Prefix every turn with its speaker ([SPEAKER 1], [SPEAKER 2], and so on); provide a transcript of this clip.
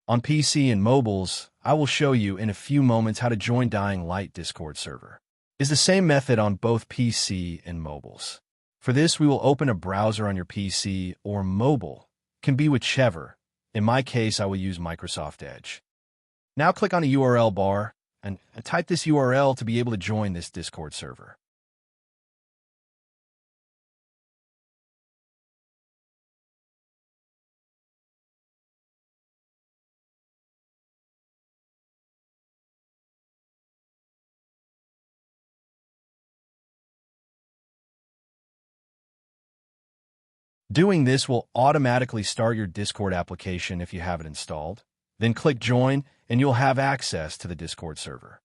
[SPEAKER 1] On PC and mobiles, I will show you in a few moments how to join Dying Light Discord server. It's the same method on both PC and mobiles. For this, we will open a browser on your PC or mobile. Can be whichever. In my case, I will use Microsoft Edge. Now click on the URL bar and type this URL to be able to join this Discord server. Doing this will automatically start your Discord application if you have it installed. Then click Join, and you'll have access to the Discord server.